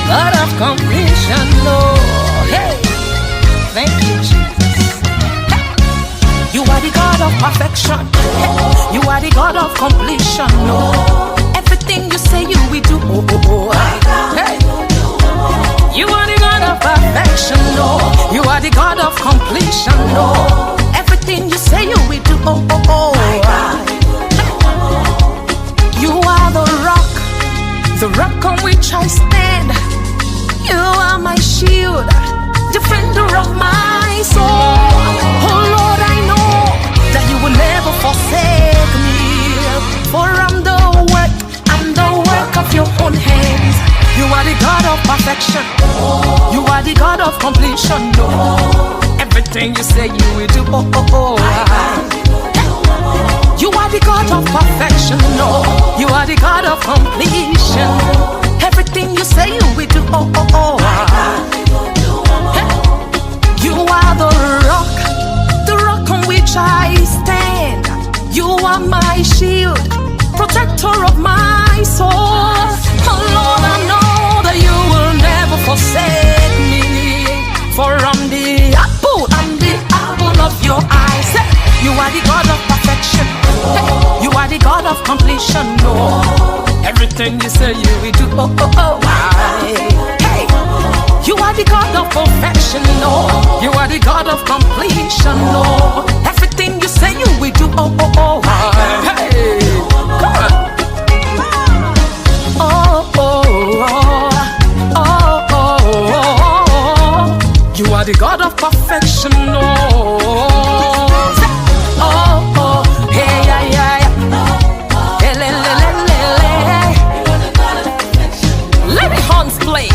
God of completion, Lord. Hey, thank you, Jesus. Hey. You are the God of perfection. Hey. You are the God of completion, Lord. Everything you say you will do. Oh, oh, oh. Hey. You are the God of perfection, Lord. You are the God of completion, Lord. Everything you say you will do. Oh, oh, oh. You are the rock on which I stand. You are my shield, defender of my soul. Oh Lord, I know that you will never forsake me. For I'm the work of your own hands. You are the God of perfection. You are the God of completion. No, everything you say you will do. Oh, oh, oh. You are the God of perfection. No, you are the God of completion. Everything you say you will do. Oh, oh, oh. You are the rock on which I stand. You are my shield, protector of my soul. Oh Lord, I know that you will never forsake me. For I'm the apple of your eyes. You are the God of perfection. You are the God of completion. No, everything you say you will do. Oh, oh, oh. Hey, you are the God of perfection. No, you are the God of completion. No, everything you say you will do. Oh, oh, oh. Hey, come on. Oh, oh, oh, oh, oh, oh. You are the God of perfection. No. Play.